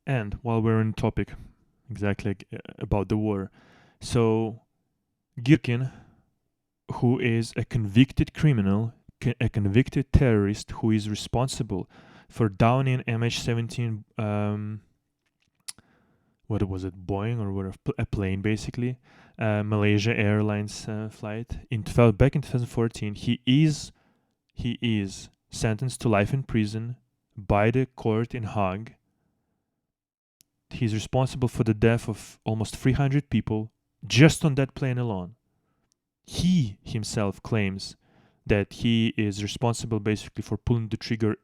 And while we're on topic, exactly about the war, so Girkin, who is a convicted criminal, a convicted terrorist who is responsible for downing MH17, what was it, Boeing or whatever, a plane basically, Malaysia Airlines flight back in 2014. He is sentenced to life in prison by the court in Hague. He's responsible for the death of almost 300 people just on that plane alone. He himself claims that he is responsible basically for pulling the trigger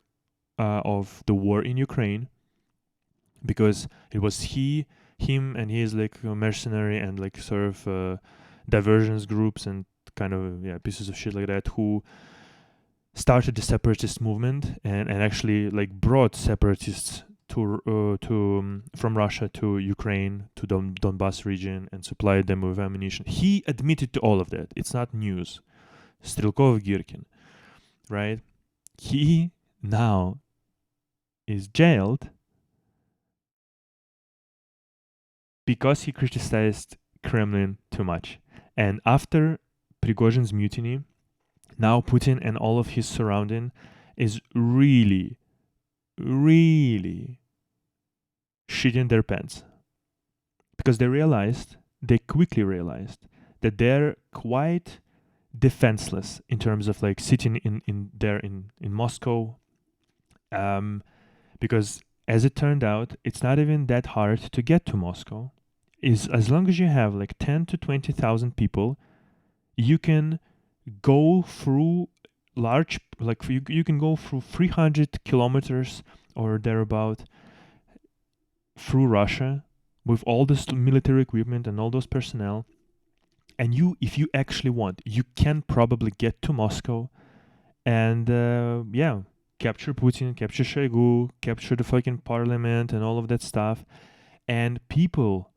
of the war in Ukraine, because it was him and his like mercenary and like sort of diversions groups and kind of pieces of shit like that who started the separatist movement and actually like brought separatists from Russia to Ukraine, to the Donbass region, and supplied them with ammunition. He admitted to all of that. It's not news. Strelkov Girkin, right? He now is jailed because he criticized Kremlin too much. And after Prigozhin's mutiny, now Putin and all of his surrounding is really, really shitting their pants. Because they quickly realized that they're quite defenseless in terms of like sitting in Moscow. Because as it turned out, it's not even that hard to get to Moscow. Is as long as you have like 10 to 20,000 people, you can go through you can go through 300 kilometers or thereabout through Russia with all this military equipment and all those personnel. And if you actually want, you can probably get to Moscow and capture Putin, capture Shoigu, capture the fucking parliament and all of that stuff. And people,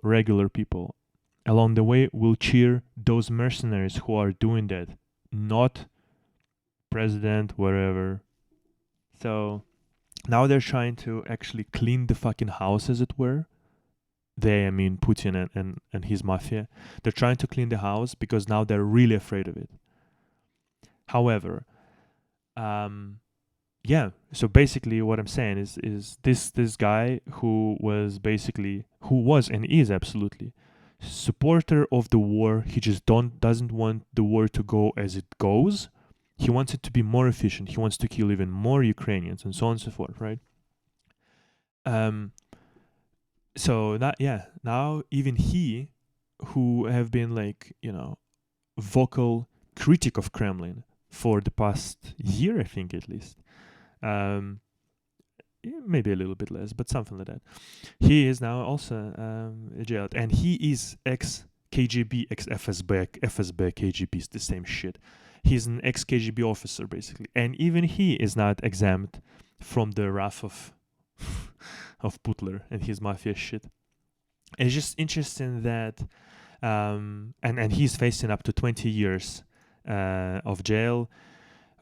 regular people, along the way will cheer those mercenaries who are doing that, not president, whatever. So now they're trying to actually clean the fucking house, as it were. I mean Putin and his mafia. They're trying to clean the house because now they're really afraid of it. However, so basically what I'm saying is this guy who was and is absolutely supporter of the war. He just doesn't want the war to go as it goes. He wants it to be more efficient. He wants to kill even more Ukrainians and so on and so forth, right? So now even he, who have been like, vocal critic of Kremlin for the past year, I think at least, maybe a little bit less, but something like that. He is now also jailed, and he is ex-KGB, ex-FSB, KGB is the same shit. He's an ex-KGB officer, basically, and even he is not exempt from the wrath of Putler and his mafia shit. It's just interesting that, and he's facing up to 20 years of jail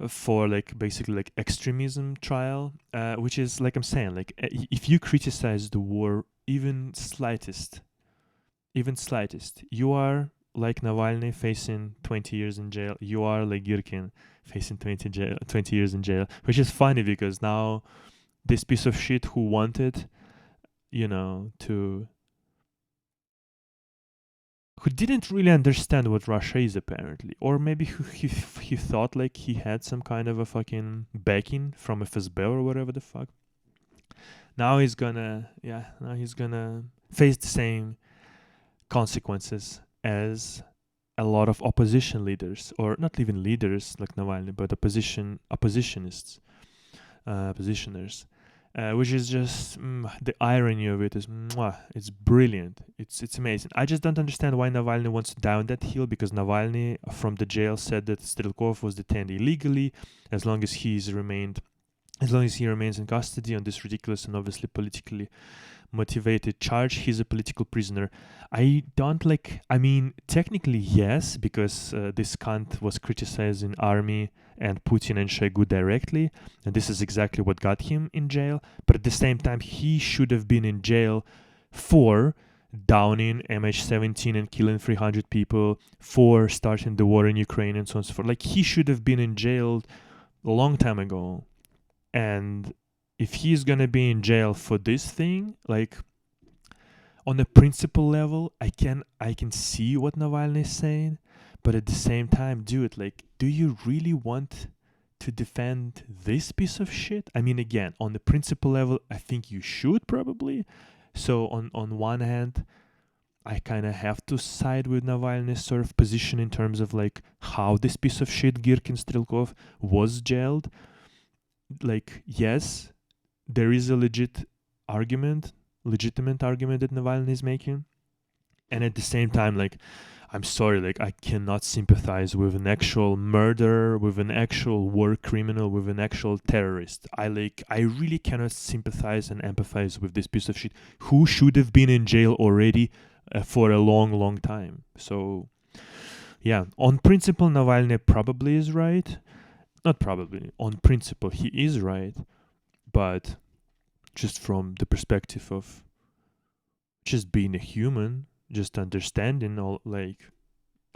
for like basically like extremism trial, which is like I'm saying, like if you criticize the war even slightest, you are like Navalny facing 20 years in jail. You are like Girkin facing 20 years in jail, which is funny because now this piece of shit who wanted, who didn't really understand what Russia is apparently, or maybe he thought like he had some kind of a fucking backing from FSB or whatever the fuck. Now he's gonna face the same consequences as a lot of opposition leaders, or not even leaders like Navalny, but oppositionists, positioners. Which is just the irony of it is it's brilliant. It's amazing. I just don't understand why Navalny wants to down that hill, because Navalny from the jail said that Strelkov was detained illegally as long as he's remained as long as he remains in custody on this ridiculous and obviously politically motivated charge, he's a political prisoner. I don't like, I mean, technically, yes, because this cunt was criticizing army and Putin and Shoigu directly, and this is exactly what got him in jail. But at the same time, he should have been in jail for downing MH17 and killing 300 people, for starting the war in Ukraine and so on and so forth. Like, he should have been in jail a long time ago. And if he's gonna be in jail for this thing, like, on a principle level, I can see what Navalny is saying, but at the same time, dude, like, do you really want to defend this piece of shit? I mean, again, on the principle level, I think you should probably. So on one hand, I kind of have to side with Navalny's sort of position in terms of like how this piece of shit Girkin-Strelkov was jailed. Like, yes, there is a legitimate argument that Navalny is making, and at the same time, like, I'm sorry, like, I cannot sympathize with an actual murderer, with an actual war criminal, with an actual terrorist. I really cannot sympathize and empathize with this piece of shit who should have been in jail already for a long time. So yeah, on principle, Navalny probably is right. Not probably, on principle, he is right, but just from the perspective of just being a human, just understanding all, like,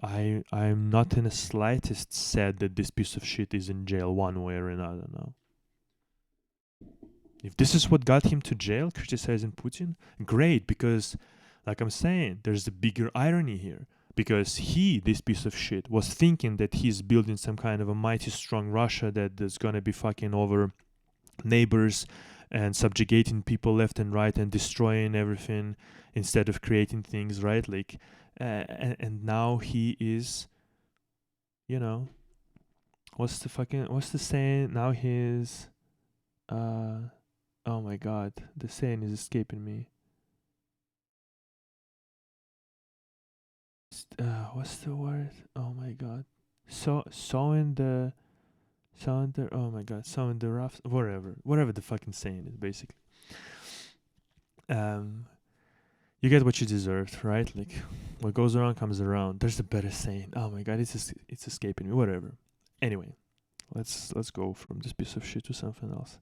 I'm not in the slightest sad that this piece of shit is in jail one way or another now. If this is what got him to jail, criticizing Putin, great, because, like I'm saying, there's a bigger irony here. Because this piece of shit, was thinking that he's building some kind of a mighty strong Russia that is gonna be fucking over neighbors and subjugating people left and right and destroying everything instead of creating things, right? Like, and now he is, you know, what's the saying? Now he's, oh my god, the saying is escaping me. What's the word? Oh my god. Sowing the oh my god, sowing the rough, whatever the fucking saying is, basically. You get what you deserved, right? Like, what goes around comes around. There's a better saying. Oh my god, it's escaping me. Whatever. Anyway, let's go from this piece of shit to something else.